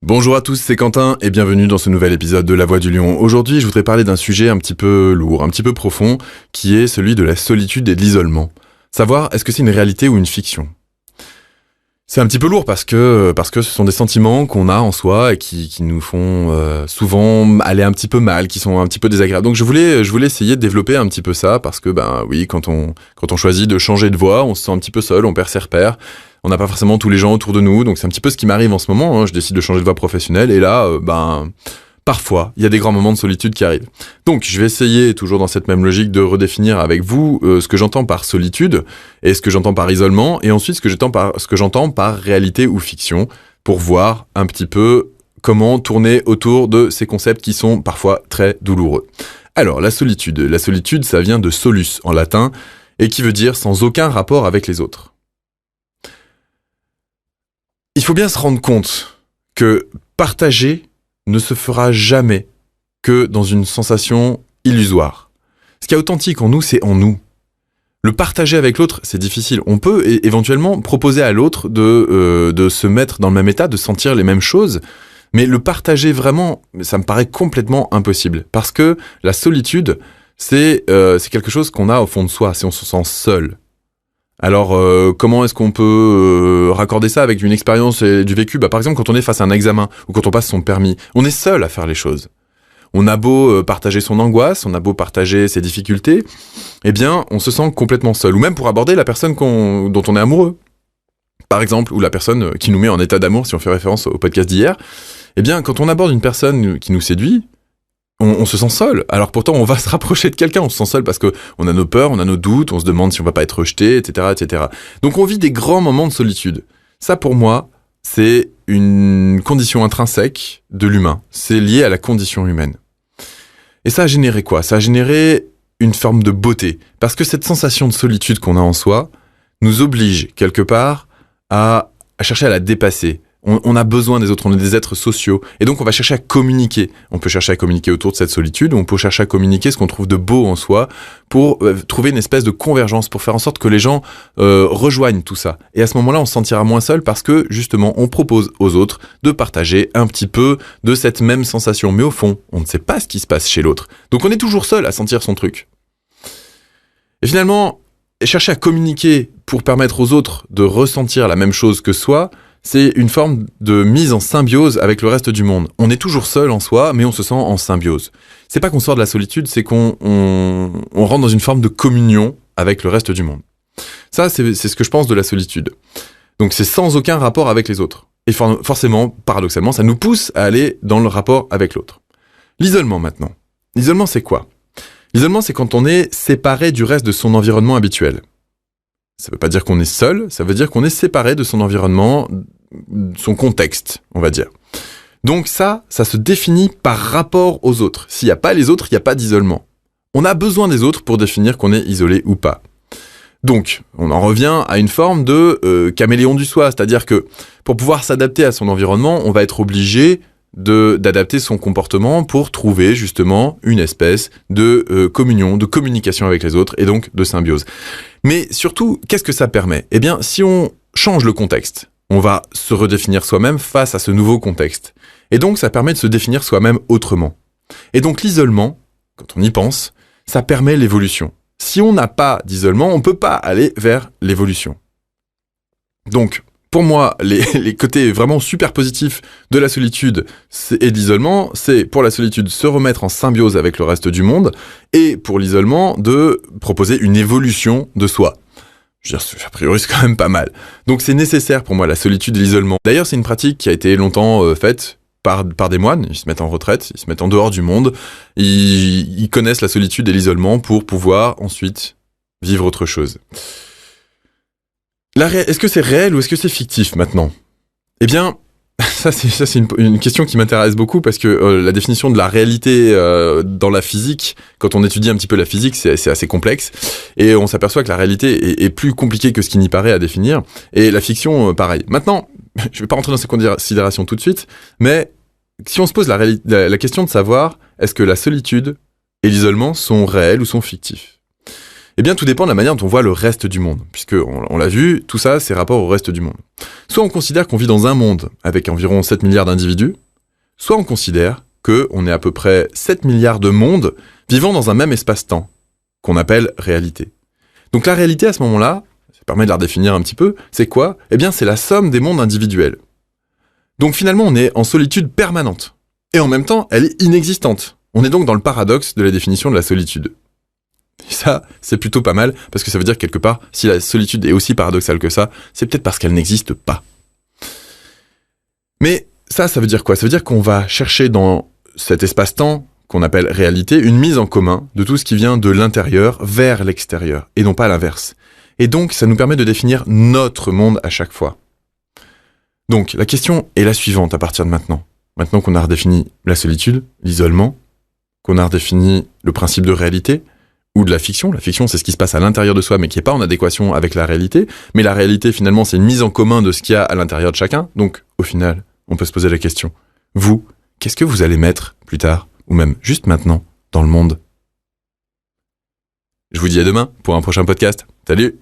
Bonjour à tous, c'est Quentin et bienvenue dans ce nouvel épisode de La Voix du Lion. Aujourd'hui, je voudrais parler d'un sujet un petit peu lourd, un petit peu profond, qui est celui de la solitude et de l'isolement. Savoir, est-ce que c'est une réalité ou une fiction ? C'est un petit peu lourd parce que ce sont des sentiments qu'on a en soi et qui nous font souvent aller un petit peu mal, qui sont un petit peu désagréables. Donc je voulais essayer de développer un petit peu ça parce que oui, quand on choisit de changer de voie, on se sent un petit peu seul, on perd ses repères. On n'a pas forcément tous les gens autour de nous, donc c'est un petit peu ce qui m'arrive en ce moment. Hein. Je décide de changer de voie professionnelle et là, parfois, il y a des grands moments de solitude qui arrivent. Donc, je vais essayer, toujours dans cette même logique, de redéfinir avec vous ce que j'entends par solitude et ce que j'entends par isolement, et ensuite ce que j'entends par réalité ou fiction, pour voir un petit peu comment tourner autour de ces concepts qui sont parfois très douloureux. Alors, la solitude. La solitude, ça vient de solus en latin, et qui veut dire sans aucun rapport avec les autres. Il faut bien se rendre compte que partager ne se fera jamais que dans une sensation illusoire. Ce qui est authentique en nous, c'est en nous. Le partager avec l'autre, c'est difficile. On peut éventuellement proposer à l'autre de se mettre dans le même état, de sentir les mêmes choses, mais le partager vraiment, ça me paraît complètement impossible. Parce que la solitude, c'est quelque chose qu'on a au fond de soi, si on se sent seul. Alors, comment est-ce qu'on peut raccorder ça avec une expérience et du vécu ? Par exemple, quand on est face à un examen ou quand on passe son permis, on est seul à faire les choses. On a beau partager son angoisse, on a beau partager ses difficultés, eh bien, on se sent complètement seul. Ou même pour aborder la personne dont on est amoureux. Par exemple, ou la personne qui nous met en état d'amour, si on fait référence au podcast d'hier. Eh bien, quand on aborde une personne qui nous séduit, on se sent seul. Alors pourtant, on va se rapprocher de quelqu'un. On se sent seul parce que on a nos peurs, on a nos doutes, on se demande si on va pas être rejeté, etc., etc. Donc on vit des grands moments de solitude. Ça, pour moi, c'est une condition intrinsèque de l'humain. C'est lié à la condition humaine. Et ça a généré quoi ? Ça a généré une forme de beauté. Parce que cette sensation de solitude qu'on a en soi nous oblige, quelque part, à chercher à la dépasser. On a besoin des autres, on est des êtres sociaux. Et donc on va chercher à communiquer. On peut chercher à communiquer autour de cette solitude, ou on peut chercher à communiquer ce qu'on trouve de beau en soi, pour trouver une espèce de convergence, pour faire en sorte que les gens rejoignent tout ça. Et à ce moment-là, on se sentira moins seul parce que, justement, on propose aux autres de partager un petit peu de cette même sensation. Mais au fond, on ne sait pas ce qui se passe chez l'autre. Donc on est toujours seul à sentir son truc. Et finalement, chercher à communiquer pour permettre aux autres de ressentir la même chose que soi, c'est une forme de mise en symbiose avec le reste du monde. On est toujours seul en soi, mais on se sent en symbiose. C'est pas qu'on sort de la solitude, c'est qu'on rentre dans une forme de communion avec le reste du monde. Ça, c'est ce que je pense de la solitude. Donc c'est sans aucun rapport avec les autres. Et forcément, paradoxalement, ça nous pousse à aller dans le rapport avec l'autre. L'isolement maintenant. L'isolement, c'est quoi ? L'isolement, c'est quand on est séparé du reste de son environnement habituel. Ça veut pas dire qu'on est seul, ça veut dire qu'on est séparé de son environnement, son contexte, on va dire. Donc ça se définit par rapport aux autres. S'il n'y a pas les autres, il n'y a pas d'isolement. On a besoin des autres pour définir qu'on est isolé ou pas. Donc, on en revient à une forme de caméléon du soi, c'est-à-dire que pour pouvoir s'adapter à son environnement, on va être obligé d'adapter son comportement pour trouver justement une espèce de communion, de communication avec les autres et donc de symbiose. Mais surtout, qu'est-ce que ça permet ? Eh bien, si on change le contexte, on va se redéfinir soi-même face à ce nouveau contexte. Et donc, ça permet de se définir soi-même autrement. Et donc, l'isolement, quand on y pense, ça permet l'évolution. Si on n'a pas d'isolement, on ne peut pas aller vers l'évolution. Donc, pour moi, les côtés vraiment super positifs de la solitude et de l'isolement, c'est pour la solitude se remettre en symbiose avec le reste du monde et pour l'isolement de proposer une évolution de soi. Je veux dire, a priori, c'est quand même pas mal. Donc c'est nécessaire pour moi, la solitude et l'isolement. D'ailleurs, c'est une pratique qui a été longtemps faite par des moines. Ils se mettent en retraite, ils se mettent en dehors du monde, ils connaissent la solitude et l'isolement pour pouvoir ensuite vivre autre chose. Est-ce que c'est réel ou est-ce que c'est fictif maintenant ? Eh bien, ça c'est une question qui m'intéresse beaucoup parce que la définition de la réalité dans la physique, quand on étudie un petit peu la physique, c'est assez complexe et on s'aperçoit que la réalité est plus compliquée que ce qui n'y paraît à définir et la fiction, pareil. Maintenant, je vais pas rentrer dans ces considérations tout de suite, mais si on se pose la question de savoir est-ce que la solitude et l'isolement sont réels ou sont fictifs ? Eh bien, tout dépend de la manière dont on voit le reste du monde, puisque, on l'a vu, tout ça, c'est rapport au reste du monde. Soit on considère qu'on vit dans un monde avec environ 7 milliards d'individus, soit on considère qu'on est à peu près 7 milliards de mondes vivant dans un même espace-temps, qu'on appelle réalité. Donc la réalité, à ce moment-là, ça permet de la redéfinir un petit peu, c'est quoi ? Eh bien, c'est la somme des mondes individuels. Donc finalement, on est en solitude permanente. Et en même temps, elle est inexistante. On est donc dans le paradoxe de la définition de la solitude. Et ça, c'est plutôt pas mal, parce que ça veut dire quelque part, si la solitude est aussi paradoxale que ça, c'est peut-être parce qu'elle n'existe pas. Mais ça veut dire quoi ? Ça veut dire qu'on va chercher dans cet espace-temps, qu'on appelle réalité, une mise en commun de tout ce qui vient de l'intérieur vers l'extérieur, et non pas l'inverse. Et donc, ça nous permet de définir notre monde à chaque fois. Donc, la question est la suivante à partir de maintenant. Maintenant qu'on a redéfini la solitude, l'isolement, qu'on a redéfini le principe de réalité, ou de la fiction. La fiction, c'est ce qui se passe à l'intérieur de soi, mais qui n'est pas en adéquation avec la réalité. Mais la réalité, finalement, c'est une mise en commun de ce qu'il y a à l'intérieur de chacun. Donc, au final, on peut se poser la question. Vous, qu'est-ce que vous allez mettre plus tard, ou même juste maintenant, dans le monde ? Je vous dis à demain pour un prochain podcast. Salut !